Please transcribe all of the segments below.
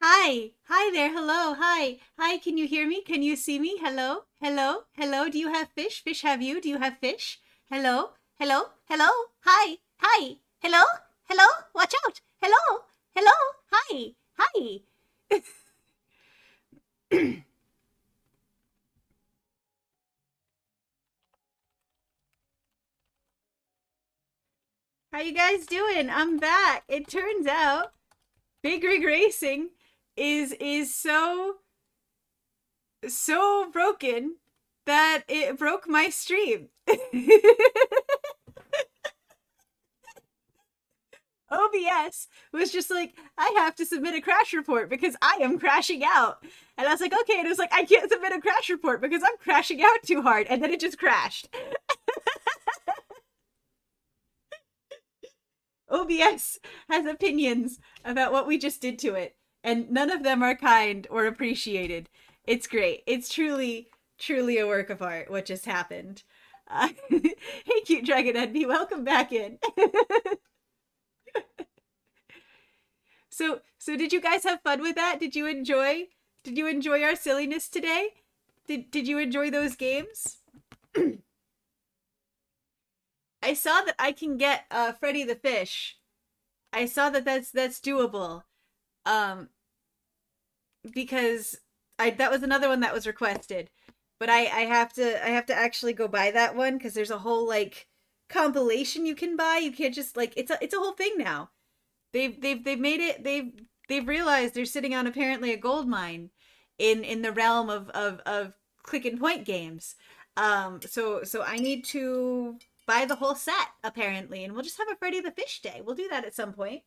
Hi. Hi there. Hello. Hi. Hi. Can you hear me? Can you see me? Hello. Hello. Hello. Do you have fish? Fish have you? Do you have fish? Hello. Hello. Hello. Hi. Hi. Hello. Hello. Watch out. Hello. Hello. Hi. Hi. How you guys doing? I'm back. It turns out Big Rig Racing is so broken that it broke my stream. OBS was just like, I have to submit a crash report because I am crashing out. And I was like, okay. And it was like, I can't submit a crash report because I'm crashing out too hard. And then it just crashed. OBS has opinions about what we just did to it. And none of them are kind or appreciated. It's great. It's truly a work of art what just happened. Hey, cute Dragon Envy, welcome back in. So did you guys have fun with that? Did you enjoy our silliness today? Did you enjoy those games? I saw that I can get Freddy the Fish. I saw that that's doable. Um because I that was another one that was requested. But I have to actually go buy that one because there's a whole like compilation you can buy. You can't just like it's a whole thing now. They've made it they've realized they're sitting on apparently a gold mine in the realm of click and point games. So I need to buy the whole set apparently, and we'll just have a Freddy the Fish day. We'll do that at some point.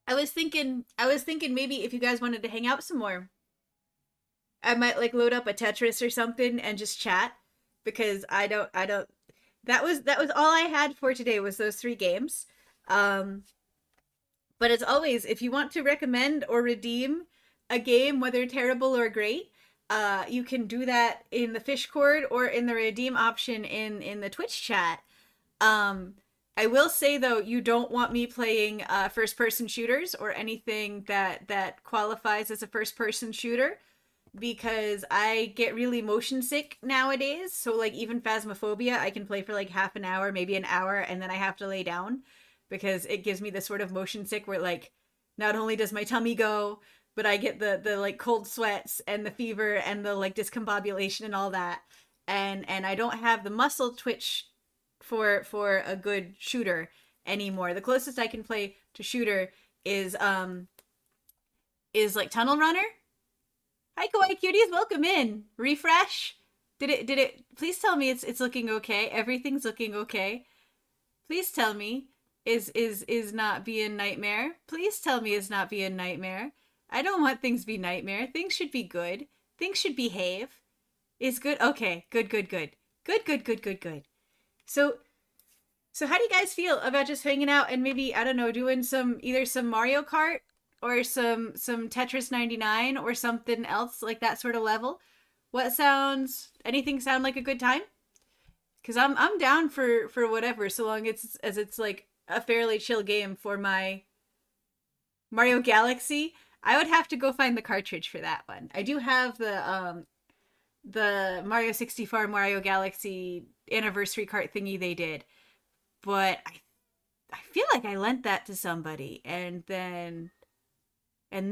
I was thinking maybe if you guys wanted to hang out some more, I might like load up a Tetris or something and just chat because I don't that was all I had for today was those three games. Um but as always, if you want to recommend or redeem a game, whether terrible or great, you can do that in the fish cord or in the redeem option in the Twitch chat. Um, I will say though, you don't want me playing first person shooters or anything that qualifies as a first person shooter because I get really motion sick nowadays. So like even Phasmophobia, I can play for like half an hour, maybe an hour, and then I have to lay down because it gives me this sort of motion sick where like not only does my tummy go, but I get the like cold sweats and the fever and the like discombobulation and all that. And I don't have the muscle twitch for a good shooter anymore. The closest I can play to shooter is like Tunnel Runner. Hi Kawaii Cuties, welcome in. Refresh. Did it please tell me it's looking okay. Everything's looking okay. Please tell me is not being nightmare. Please tell me it's not being nightmare. I don't want things to be nightmare. Things should be good. Things should behave. Is good. Okay. Good, good, good. Good, good, good, good, good. So so how do you guys feel about just hanging out and maybe I don't know doing some either some Mario Kart or some Tetris 99 or something else like that sort of level? What sounds anything sound like a good time? Cuz I'm down for whatever so long it's like a fairly chill game for my Mario Galaxy. I would have to go find the cartridge for that one. I do have the Mario 64 Mario Galaxy anniversary cart thingy they did, but I feel like I lent that to somebody and then but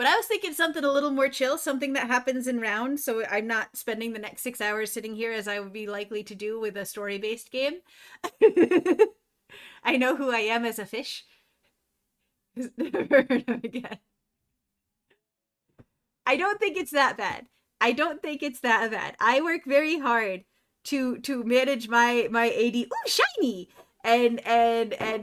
I was thinking something a little more chill, something that happens in rounds, so I'm not spending the next 6 hours sitting here as I would be likely to do with a story based game. I know who I am as a fish. Never heard of again. I don't think it's that bad. I don't think it's that bad. I work very hard to manage my AD. Ooh, shiny! And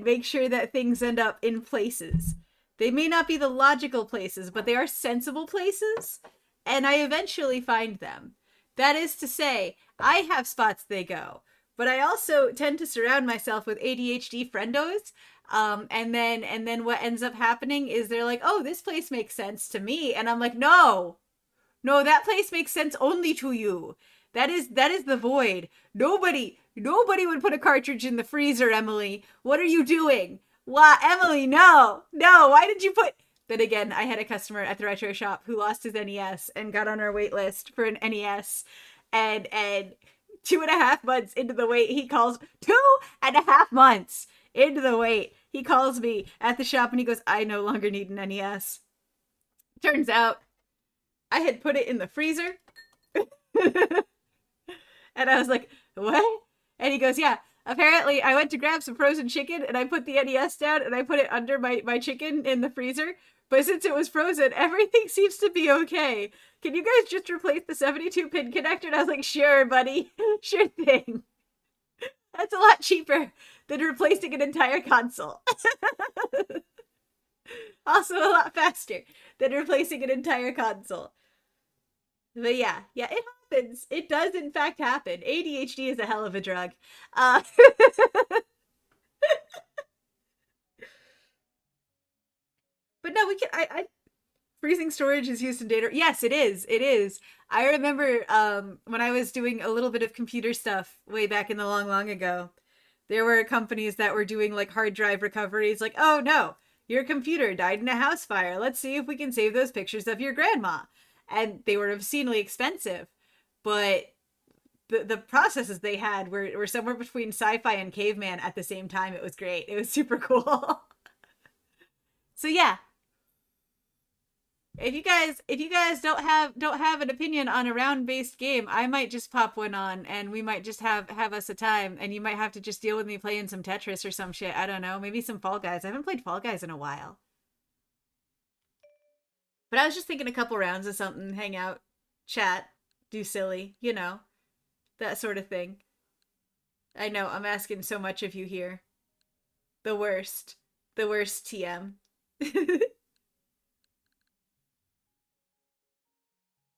make sure that things end up in places. They may not be the logical places, but they are sensible places, and I eventually find them. That is to say, I have spots they go, but I also tend to surround myself with ADHD friendos. And then what ends up happening is they're like, "Oh, this place makes sense to me," and I'm like, "No, no, that place makes sense only to you. That is the void. Nobody would put a cartridge in the freezer, Emily. What are you doing? Why, Emily, no. Why did you put... Then again, I had a customer at the retro shop who lost his NES and got on our wait list for an NES. And 2.5 months into the wait, he calls 2.5 months into the wait. He calls me at the shop and he goes, I no longer need an NES. Turns out I had put it in the freezer. And I was like, what? And he goes, yeah, apparently I went to grab some frozen chicken and I put the NES down and I put it under my chicken in the freezer. But since it was frozen, everything seems to be okay. Can you guys just replace the 72-pin connector? And I was like, sure, buddy. Sure thing. That's a lot cheaper than replacing an entire console. Also a lot faster than replacing an entire console. But yeah, it happens. It does in fact happen. ADHD is a hell of a drug. But no, we can. Freezing storage is used in data. Yes, it is. It is. I remember when I was doing a little bit of computer stuff way back in the long ago, there were companies that were doing like hard drive recoveries. Like, oh no, your computer died in a house fire. Let's see if we can save those pictures of your grandma. And they were obscenely expensive, but the processes they had were somewhere between sci-fi and caveman at the same time. It was great. It was super cool. So yeah. If you guys don't have an opinion on a round-based game, I might just pop one on and we might just have us a time, and you might have to just deal with me playing some Tetris or some shit. I don't know, maybe some Fall Guys. I haven't played Fall Guys in a while. But I was just thinking a couple rounds of something, hang out, chat, do silly, you know, that sort of thing. I know, I'm asking so much of you here. The worst TM.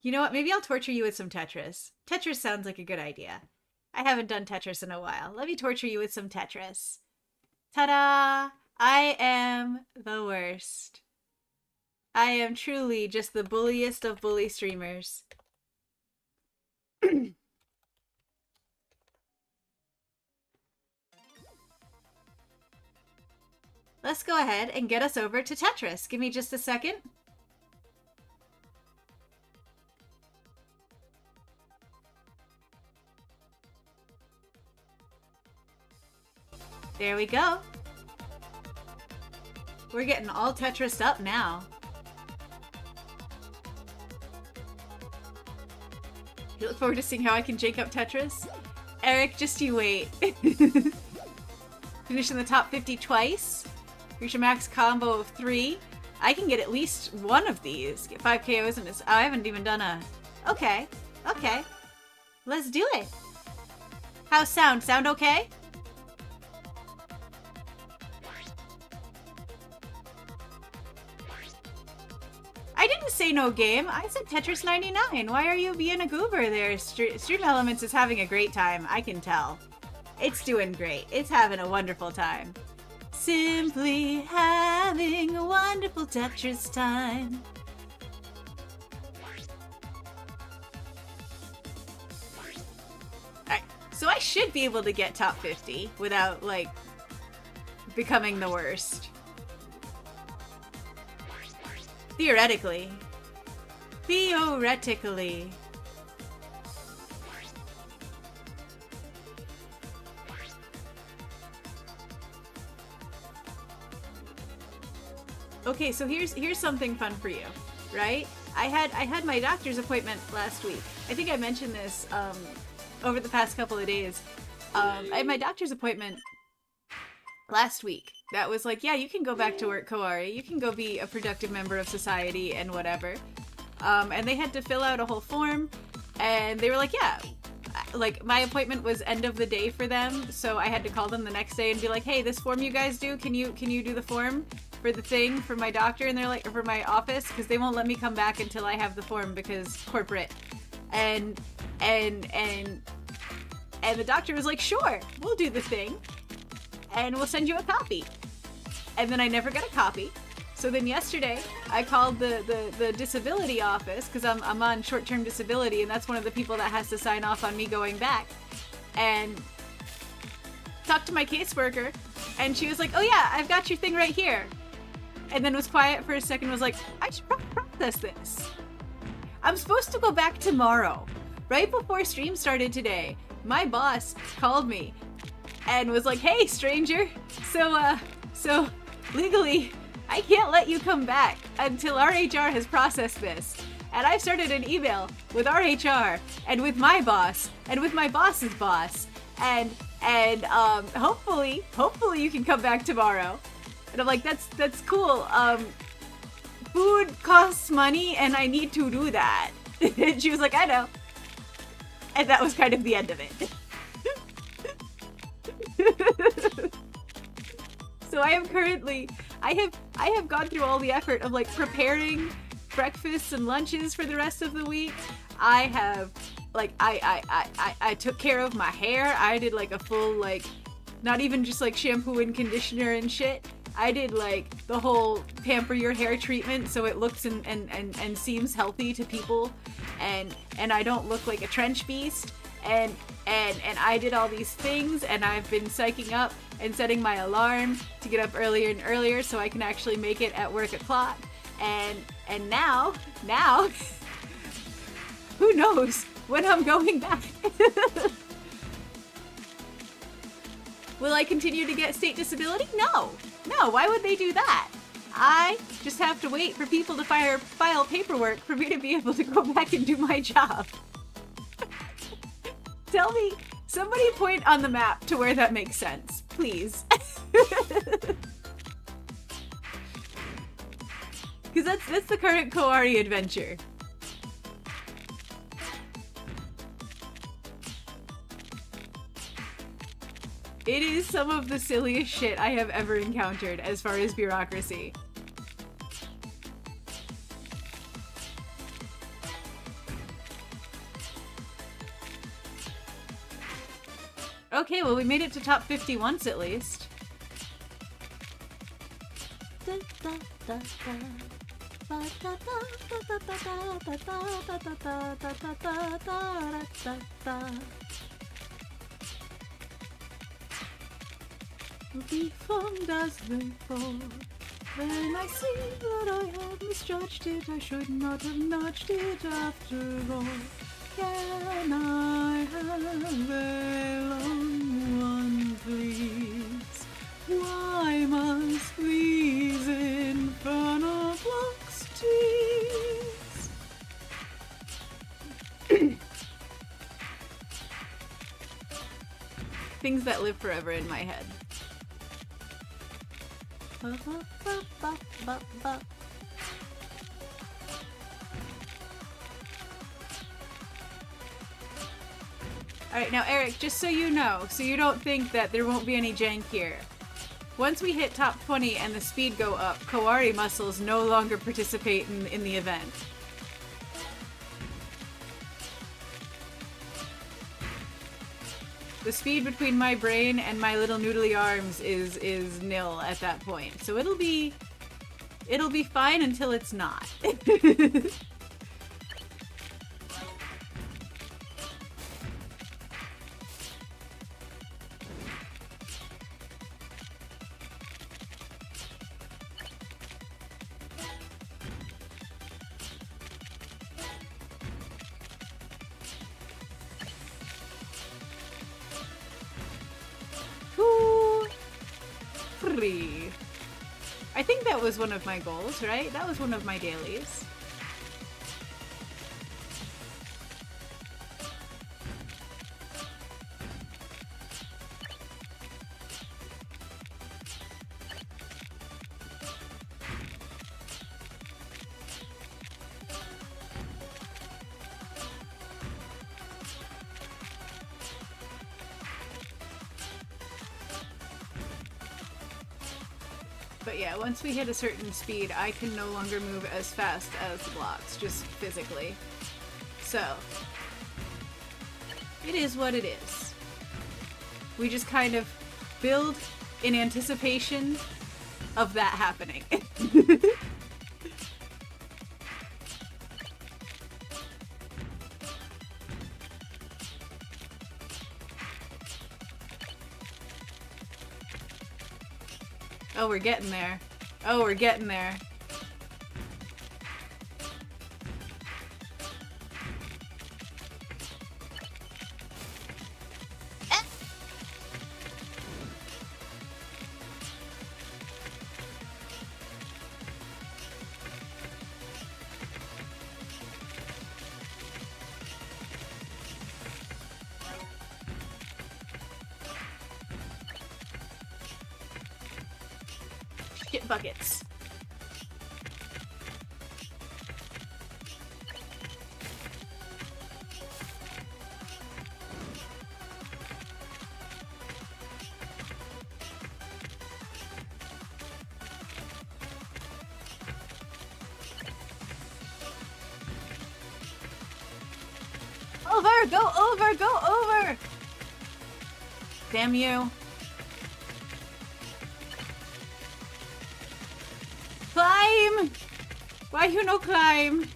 You know what? Maybe I'll torture you with some Tetris. Tetris sounds like a good idea. I haven't done Tetris in a while. Let me torture you with some Tetris. Ta-da! I am the worst. I am truly just the bulliest of bully streamers. Let's go ahead and get us over to Tetris. Give me just a second. There we go. We're getting all Tetris up now. You look forward to seeing how I can jank up Tetris? Eric, just you wait. Finish in the top 50 twice. Reach a max combo of 3. I can get at least one of these. Get 5 KOs and it's... Oh, I haven't even done a... Okay. Okay. Let's do it. How's sound? Sound okay? I didn't say no game. I said Tetris 99. Why are you being a goober there? Stream Elements is having a great time. I can tell. It's doing great. It's having a wonderful time. Simply having a wonderful Tetris time. Alright, so I should be able to get top 50 without, like, becoming the worst. Theoretically. Theoretically. Okay, so here's something fun for you, right? I had my doctor's appointment last week. I think I mentioned this over the past couple of days. I had my doctor's appointment last week. That was like, yeah, you can go back to work, Koari. You can go be a productive member of society and whatever. And they had to fill out a whole form, and they were like, yeah. Like, my appointment was end of the day for them, so I had to call them the next day and be like, hey, this form you guys do, can you do the form for the thing for my doctor? And they're like, or for my office, because they won't let me come back until I have the form because corporate. And the doctor was like, sure, we'll do the thing, and we'll send you a copy. And then I never got a copy. So then yesterday, I called the disability office, because I'm on short-term disability, and that's one of the people that has to sign off on me going back. And talked to my caseworker, and she was like, oh yeah, I've got your thing right here. And then was quiet for a second and was like, I should probably process this. I'm supposed to go back tomorrow. Right before stream started today, my boss called me and was like, hey, stranger, so legally, I can't let you come back until our HR has processed this. And I've started an email with our HR and with my boss and with my boss's boss. And hopefully you can come back tomorrow. And I'm like, that's cool. Food costs money and I need to do that. And she was like, I know. And that was kind of the end of it. So I am currently, I have gone through all the effort of like preparing breakfasts and lunches for the rest of the week. I have like, I took care of my hair. I did like a full like, not even just like shampoo and conditioner and shit. I did like the whole pamper your hair treatment so it looks and seems healthy to people, and I don't look like a trench beast, and I did all these things, and I've been psyching up and setting my alarm to get up earlier and earlier so I can actually make it at work o'clock, and now who knows when I'm going back. Will I continue to get state disability? No, why would they do that? I just have to wait for people to file paperwork for me to be able to go back and do my job. Tell me, somebody point on the map to where that makes sense, please. Because that's the current Koari adventure. It is some of the silliest shit I have ever encountered as far as bureaucracy. Okay, well we made it to top 50 once at least. Be formed as they fall. When I see that I have misjudged it, I should not have nudged it after all. Can I have a long one, please? Why must these infernal clocks tease? Things that live forever in my head. Alright, now Eric, just so you know, so you don't think that there won't be any jank here. Once we hit top 20 and the speed go up, Koari muscles no longer participate in the event. The speed between my brain and my little noodly arms is nil at that point. So it'll be fine until it's not. I think that was one of my goals, right? That was one of my dailies. But yeah, once we hit a certain speed, I can no longer move as fast as the blocks, just physically. So, it is what it is. We just kind of build in anticipation of that happening. Oh, we're getting there. Oh, we're getting there. Shit buckets. Over! Go over! Go over! Damn you. Climb! Why you no climb?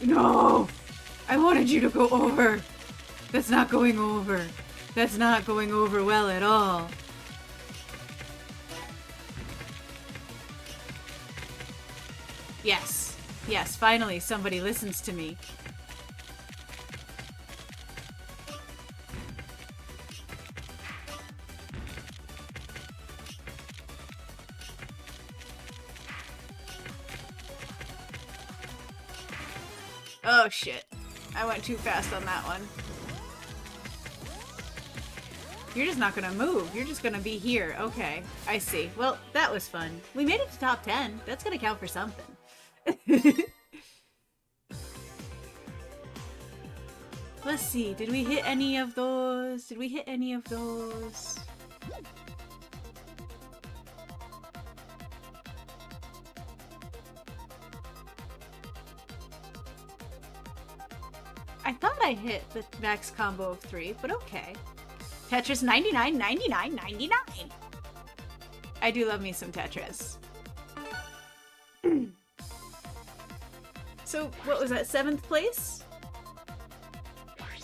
No! I wanted you to go over! That's not going over. That's not going over well at all. Yes. Yes, finally somebody listens to me. Oh shit. I went too fast on that one. You're just not gonna move. You're just gonna be here. Okay, I see. Well, that was fun. We made it to top 10. That's gonna count for something. Let's see. Did we hit any of those? Did we hit any of those? I thought I hit the max combo of 3, but okay. Tetris 99, 99, 99. I do love me some Tetris. So, what was that, 7th place?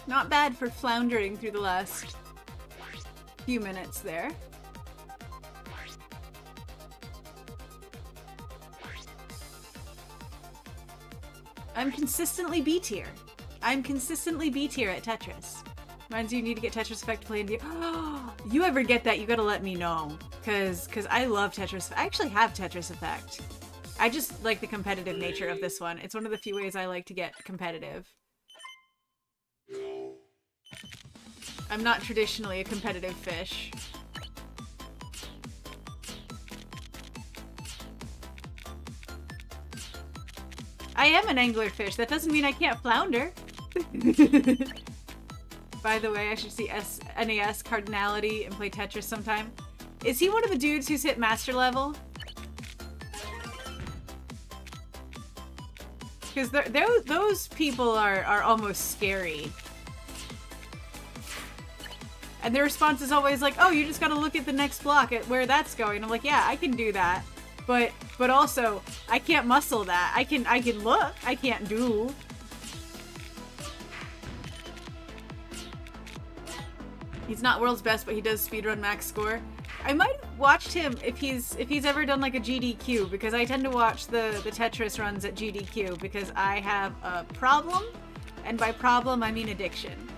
Not bad for floundering through the last few minutes there. I'm consistently B tier. I'm consistently B tier at Tetris. Reminds you need to get Tetris Effect to play in the... Oh, you ever get that, you gotta let me know. Cause I love Tetris. I actually have Tetris Effect. I just like the competitive nature of this one. It's one of the few ways I like to get competitive. I'm not traditionally a competitive fish. I am an anglerfish. That doesn't mean I can't flounder. By the way, I should see NES Cardinality and play Tetris sometime. Is he one of the dudes who's hit master level? Because those people are almost scary. And their response is always like, oh, you just gotta look at the next block at where that's going. I'm like, yeah, I can do that. But also, I can't muscle that. I can look, I can't do. He's not world's best, but he does speedrun max score. I might have watched him if he's ever done like a GDQ, because I tend to watch the Tetris runs at GDQ because I have a problem, and by problem I mean addiction.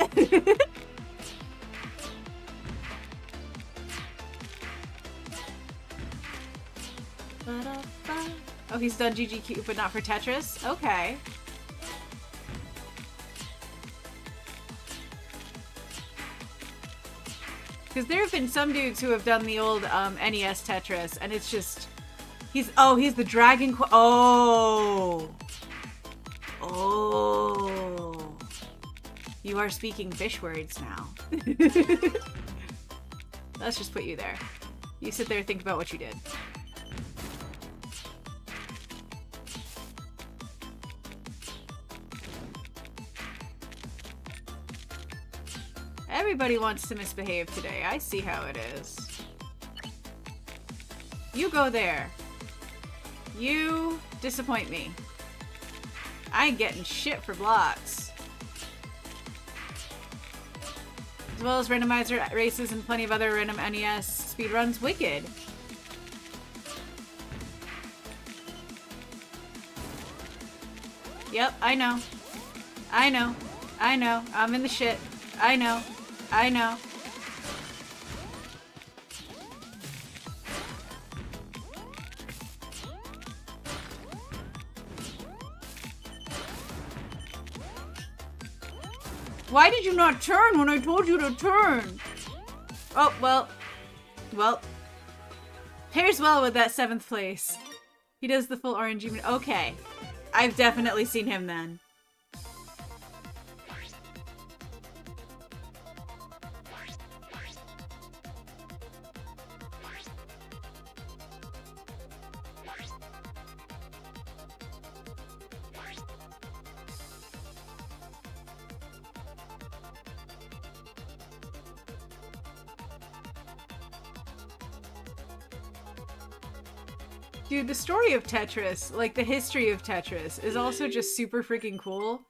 Oh, he's done GGQ, but not for Tetris? Okay. Because there have been some dudes who have done the old NES Tetris, and it's just... he's the Dragon Quest... Oh! You are speaking fish words now. Let's just put you there. You sit there and think about what you did. Everybody wants to misbehave today. I see how it is. You go there. You disappoint me. I ain't getting shit for blocks. As well as randomizer races and plenty of other random NES speedruns. Wicked. Yep, I know. I know. I know. I'm in the shit. I know. I know. Why did you not turn when I told you to turn? Oh, well. Well. Pairs well with that 7th place. He does the full RNG. Okay. I've definitely seen him then. Dude, the story of Tetris, like the history of Tetris, is also just super freaking cool.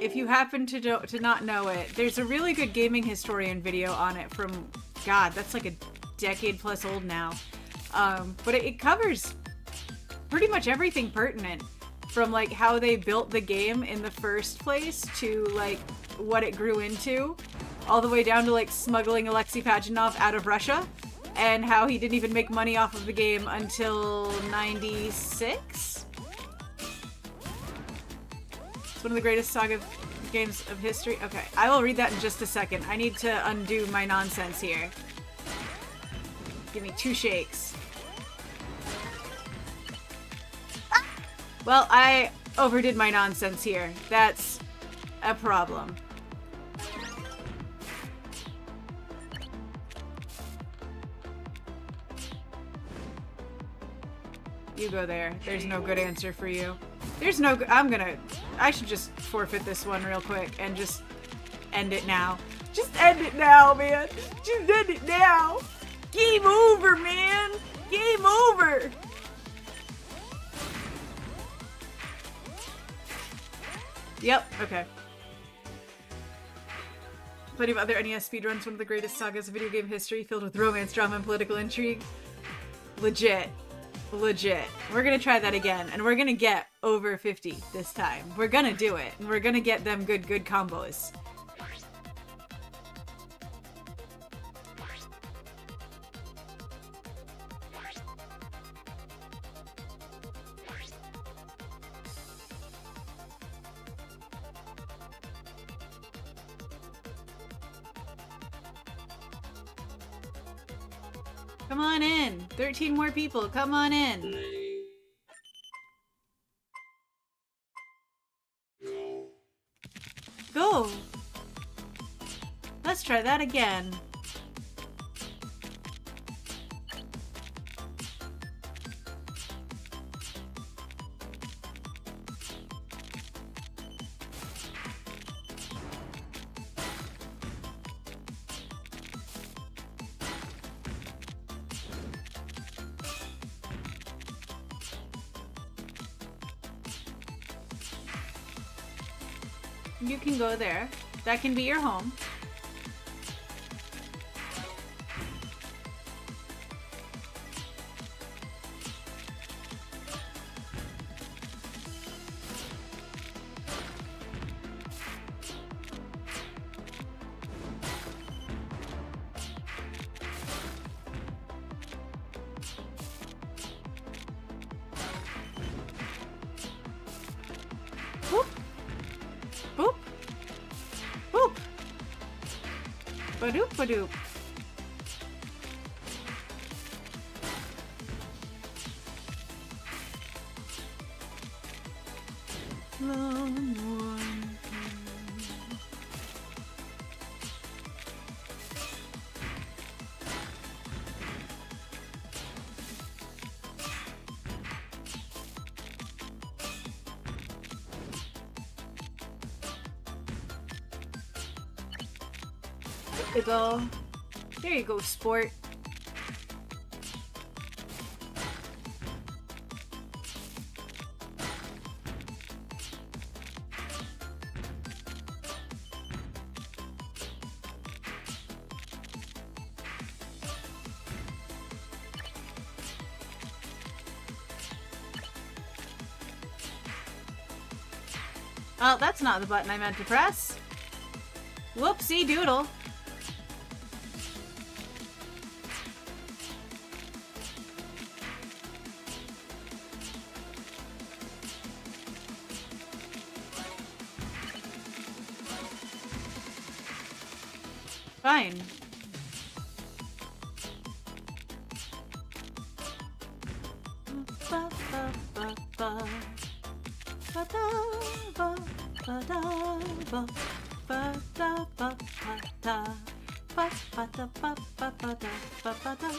If you happen to not know it, there's a really good gaming historian video on it from, God, that's like a decade plus old now. But it covers pretty much everything pertinent, from like how they built the game in the first place to like what it grew into, all the way down to like smuggling Alexei Pajitnov out of Russia. And how he didn't even make money off of the game until 96? It's one of the greatest saga games of history. Okay, I will read that in just a second. I need to undo my nonsense here. Give me 2 shakes. Well, I overdid my nonsense here. That's a problem. You go there. There's no good answer for you. There's no I should just forfeit this one real quick and just end it now. Just end it now, man. Just end it now. Game over, man. Game over. Yep, okay. Plenty of other NES speedruns, one of the greatest sagas of video game history, filled with romance, drama, and political intrigue. Legit. Legit. We're gonna try that again, and we're gonna get over 50 this time. We're gonna do it, and we're gonna get them good combos. Come on in. 13 more people. Come on in. Go. Let's try that again. You can go there. That can be your home. Boop. Boop. Boop. Badoop badoop. Lone you go. There you go, sport. Oh, that's not the button I meant to press. Whoopsie doodle. Fine. Ba, ba, ba, ba. Ba, da, ba, ba, da, ba. Ba, da, ba, ba, da. Ba, ba, da, ba, ba, ba, da, ba, ba, da.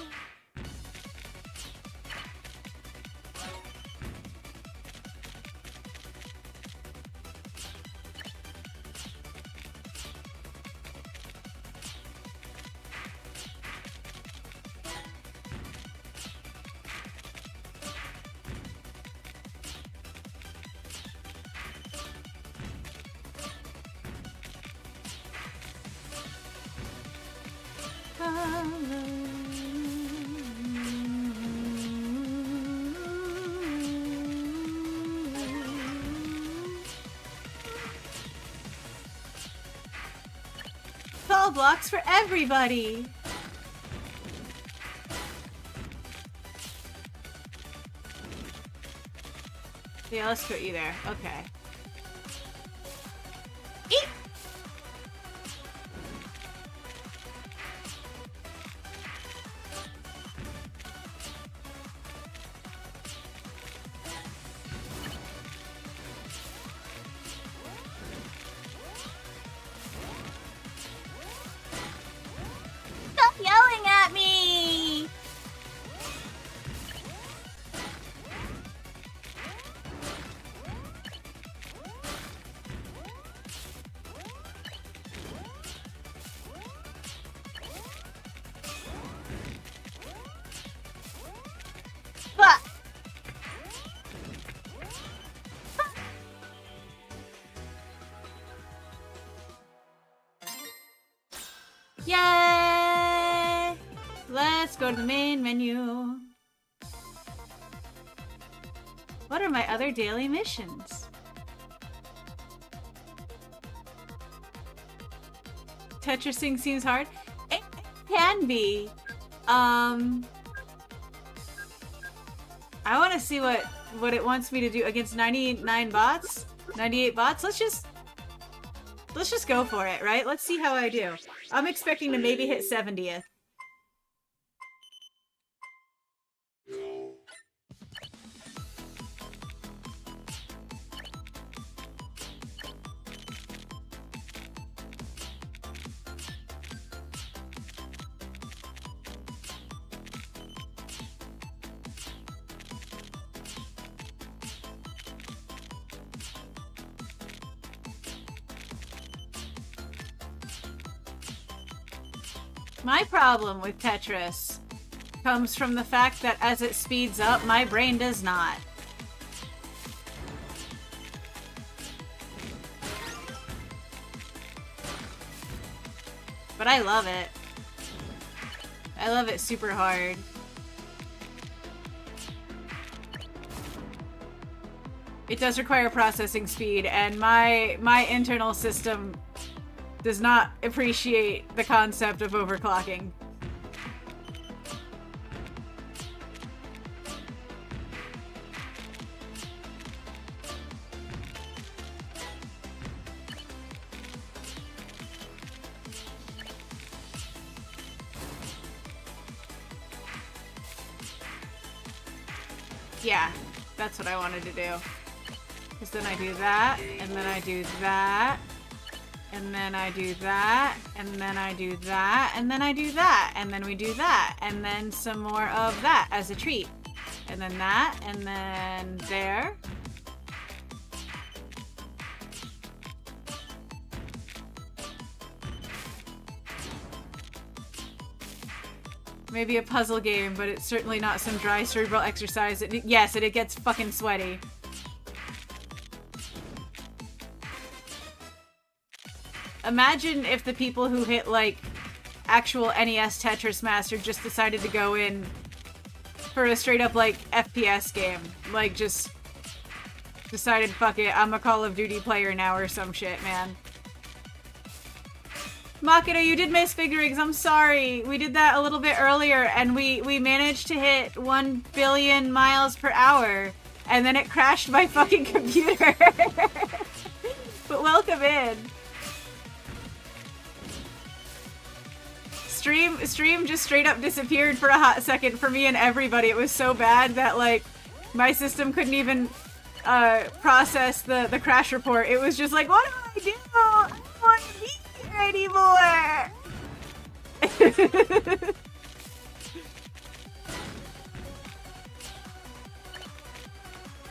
Call blocks for everybody. Yeah, let's put you there. Okay. Eat. Stop yelling at me! Fuck! Yay! Let's go to the main menu. What are my other daily missions? Tetrising seems hard. It can be. I want to see what it wants me to do against 99 bots, 98 bots. Let's just go for it, right? Let's see how I do. I'm expecting to maybe hit 70th. My problem with Tetris comes from the fact that as it speeds up, my brain does not. But I love it. I love it super hard. It does require processing speed, and my internal system does not appreciate the concept of overclocking. Yeah, that's what I wanted to do. Because then I do that, and then I do that. And then I do that, and then I do that, and then I do that, and then we do that, and then some more of that as a treat. And then that, and then there. Maybe a puzzle game, but it's certainly not some dry cerebral exercise. Yes, it gets fucking sweaty. Imagine if the people who hit, like, actual NES Tetris Master just decided to go in for a straight-up, like, FPS game. Like, just decided, fuck it, I'm a Call of Duty player now or some shit, man. Makoto, you did miss Figurings, I'm sorry. We did that a little bit earlier, and we managed to hit 1 billion miles per hour, and then it crashed my fucking computer. But welcome in. Stream just straight up disappeared for a hot second for me and everybody. It was so bad that, like, my system couldn't even process the crash report. It was just like, what do I do? I don't want to be here anymore.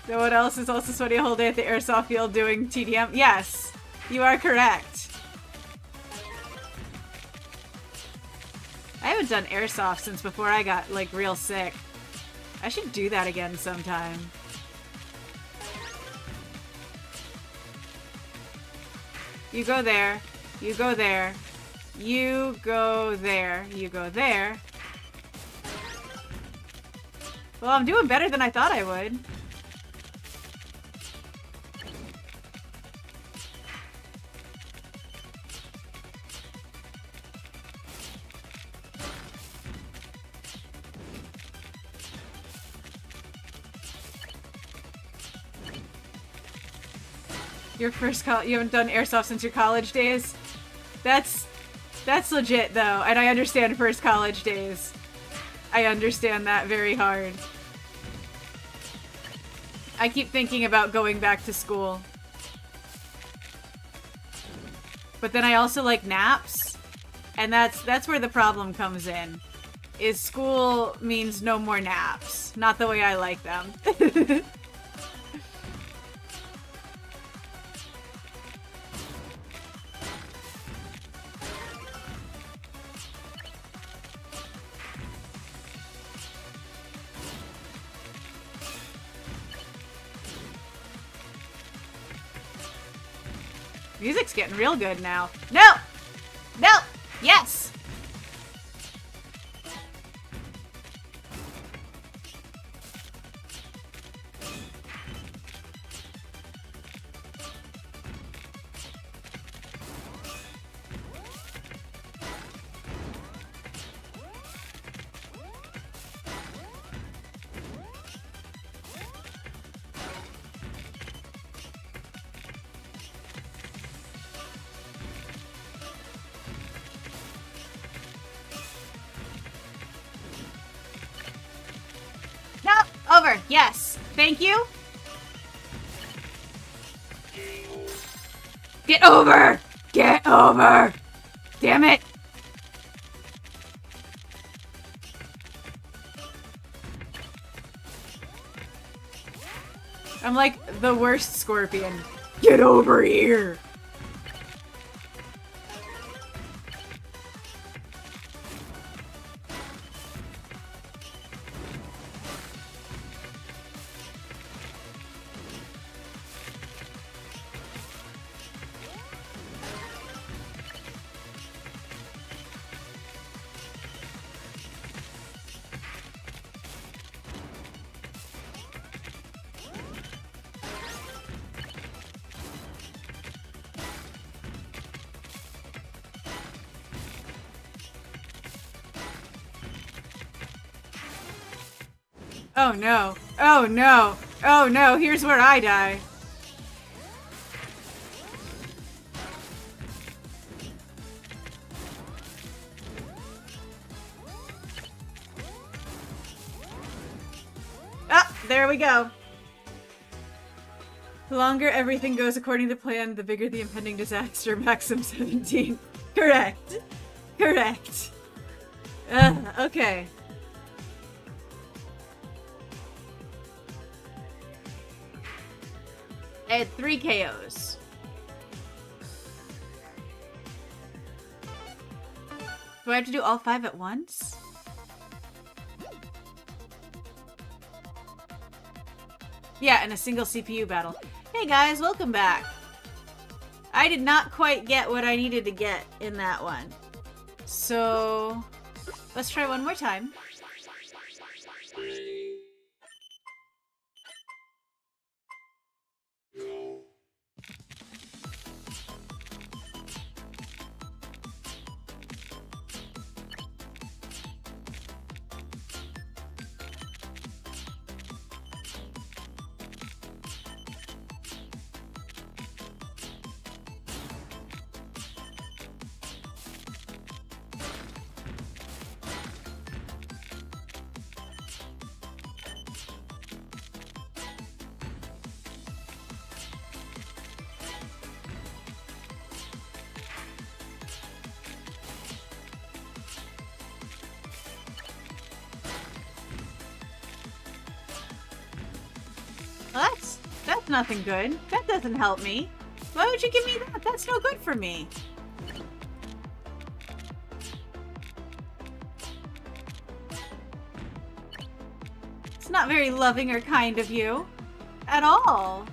No one else is also sweaty a whole day at the airsoft field doing TDM? Yes, you are correct. I haven't done airsoft since before I got, like, real sick. I should do that again sometime. You go there. You go there. You go there. You go there. Well, I'm doing better than I thought I would. Your first you haven't done airsoft since your college days? That's legit though, and I understand first college days. I understand that very hard. I keep thinking about going back to school. But then I also like naps, and that's where the problem comes in. Is school means no more naps. Not the way I like them. Music's getting real good now. No! No! Yes! Over. Yes. Thank you. Get over! Get over! Damn it! I'm like the worst scorpion. Get over here! Oh no. Oh no. Oh no, here's where I die. Ah, there we go. The longer everything goes according to plan, the bigger the impending disaster. Maxim 17. Correct. Correct. Okay. I had 3 KOs. Do I have to do all 5 at once? Yeah, in a single CPU battle. Hey guys, welcome back. I did not quite get what I needed to get in that one. So, let's try one more time. Well, that's nothing good. That doesn't help me. Why would you give me that? That's no good for me. It's not very loving or kind of you. At all.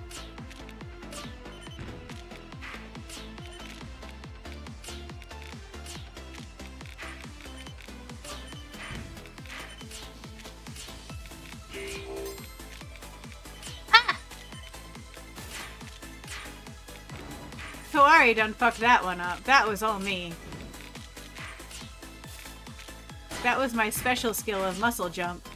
Kaori done fucked that one up. That was all me. That was my special skill of muscle jump.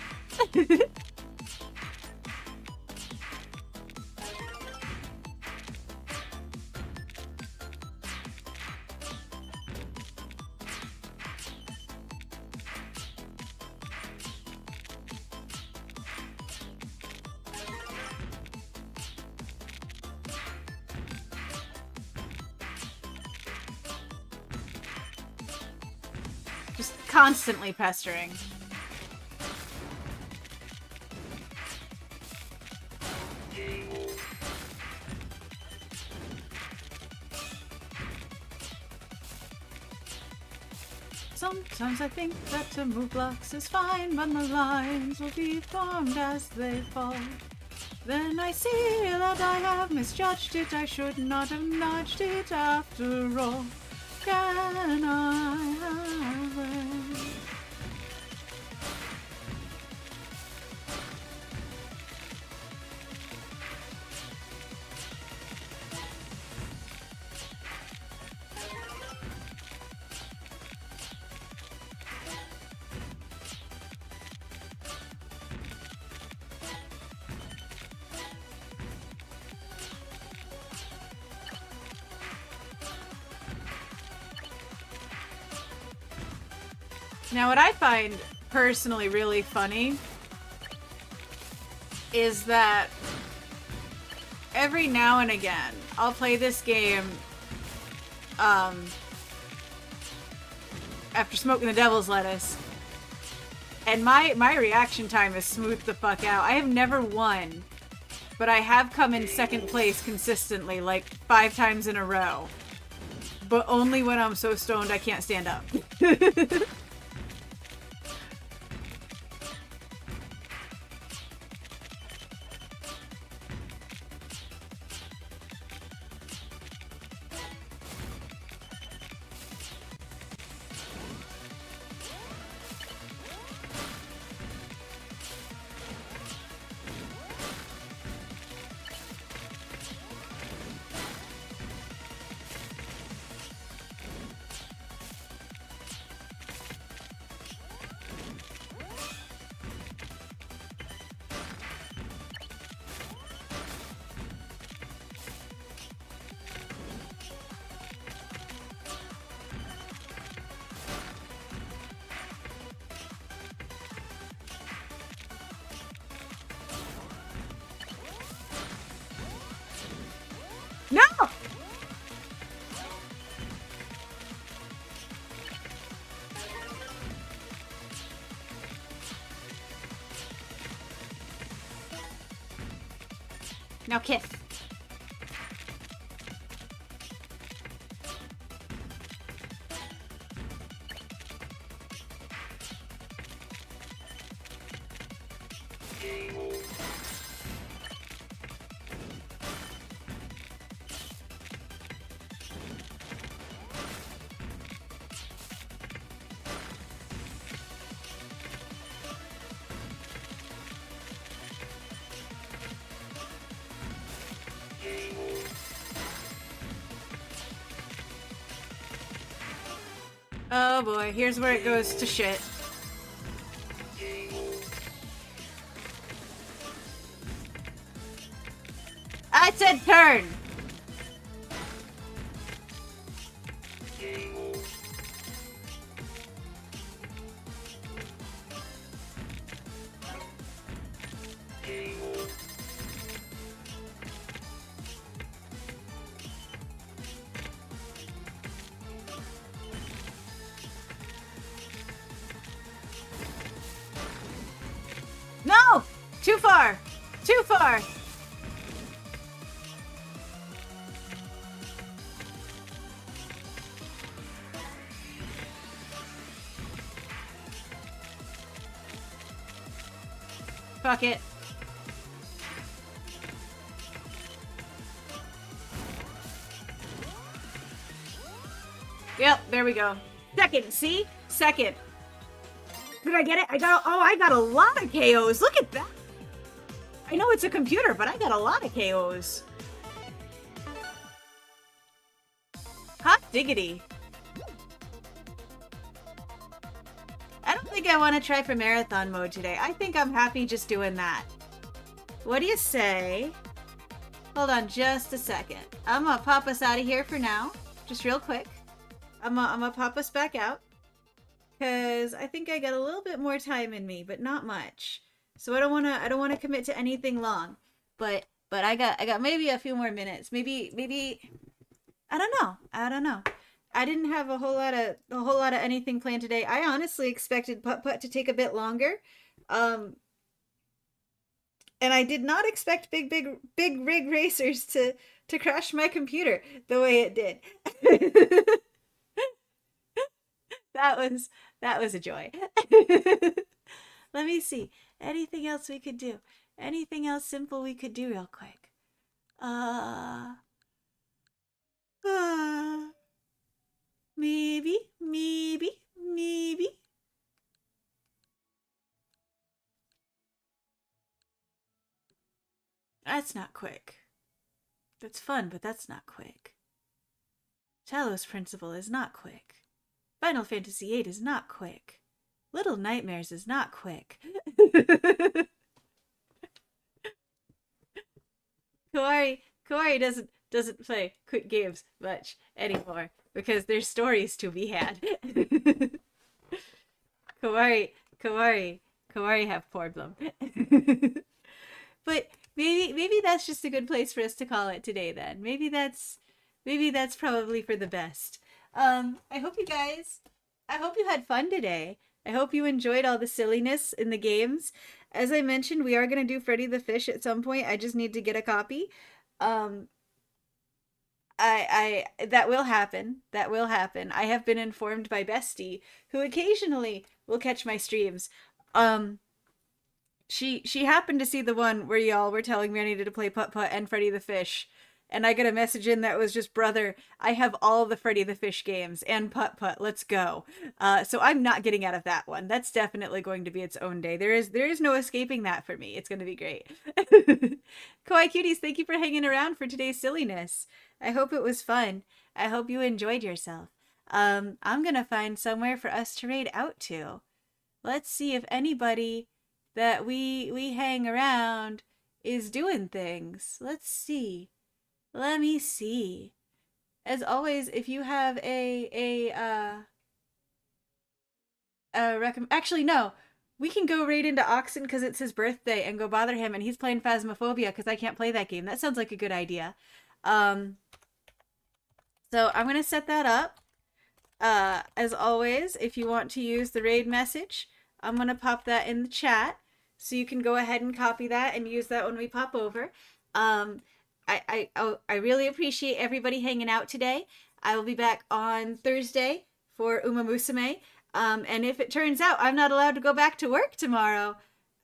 Just constantly pestering. Sometimes I think that to move blocks is fine, but the lines will be formed as they fall. Then I see that I have misjudged it. I should not have nudged it after all. Can I have it? Now, what I find personally really funny is that every now and again, I'll play this game after smoking the devil's lettuce, and my reaction time is smooth the fuck out. I have never won, but I have come in second place consistently, like 5 times in a row. But only when I'm so stoned I can't stand up. No! Now kiss. Oh boy, here's where it goes to shit. I said turn! No! Too far! Too far! Fuck it. Yep, there we go. Second, see? Second. Did I get it? I got a lot of KOs. Look at that. I know it's a computer, but I got a lot of KOs. Hot diggity. I don't think I want to try for marathon mode today. I think I'm happy just doing that. What do you say? Hold on just a second. I'm gonna pop us out of here for now. Just real quick. I'm gonna pop us back out. Because I think I got a little bit more time in me, but not much. So I don't wanna commit to anything long. But I got maybe a few more minutes. Maybe I don't know. I didn't have a whole lot of anything planned today. I honestly expected Putt-Putt to take a bit longer. And I did not expect big rig racers to crash my computer the way it did. That was a joy. Let me see. Anything else we could do? Anything else simple we could do real quick? Maybe. That's not quick. That's fun, but that's not quick. Talos Principle is not quick. Final Fantasy VIII is not quick. Little Nightmares is not quick. Kawaii doesn't play quick games much anymore because there's stories to be had. Kawaii have problem. But maybe that's just a good place for us to call it today then. Maybe that's probably for the best. I hope you had fun today. I hope you enjoyed all the silliness in the games. As I mentioned, we are going to do Freddy the Fish at some point. I just need to get a copy. That will happen. That will happen. I have been informed by Bestie, who occasionally will catch my streams. She happened to see the one where y'all were telling me I needed to play Putt-Putt and Freddy the Fish. And I got a message in that was just, brother, I have all the Freddy the Fish games and Putt-Putt. Let's go. So I'm not getting out of that one. That's definitely going to be its own day. There is no escaping that for me. It's going to be great. Kawaii Cuties, thank you for hanging around for today's silliness. I hope it was fun. I hope you enjoyed yourself. I'm going to find somewhere for us to raid out to. Let's see if anybody that we hang around is doing things. Let's see. Let me see. As always, if you have actually no, we can go raid into Oxen because it's his birthday and go bother him, and he's playing Phasmophobia because I can't play that game. That sounds like a good idea. So I'm gonna set that up. As always, if you want to use the raid message, I'm gonna pop that in the chat so you can go ahead and copy that and use that when we pop over. I really appreciate everybody hanging out today. I will be back on Thursday for Uma Musume. And if it turns out I'm not allowed to go back to work tomorrow,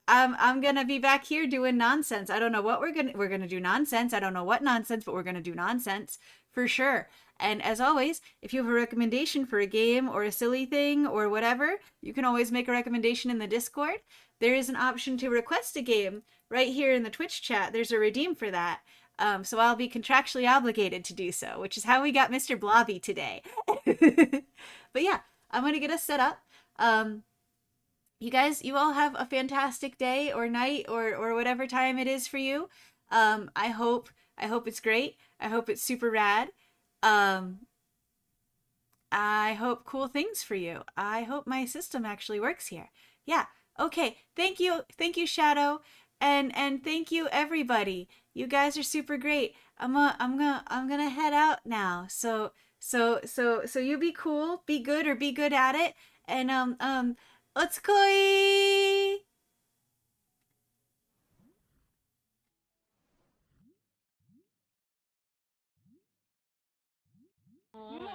I'm gonna be back here doing nonsense. I don't know what we're gonna do nonsense. I don't know what nonsense, but we're gonna do nonsense for sure. And as always, if you have a recommendation for a game or a silly thing or whatever, you can always make a recommendation in the Discord. There is an option to request a game right here in the Twitch chat. There's a redeem for that. So I'll be contractually obligated to do so, which is how we got Mr. Blobby today. But yeah, I'm gonna get us set up. Um, you guys, you all have a fantastic day or night or whatever time it is for you. I hope it's great. I hope it's super rad. Um, I hope cool things for you. I hope my system actually works here. Yeah. Okay. Thank you. Thank you, Shadow. And thank you everybody. You guys are super great. I'm gonna head out now. So you be cool, be good or be good at it. And let's go. Oh.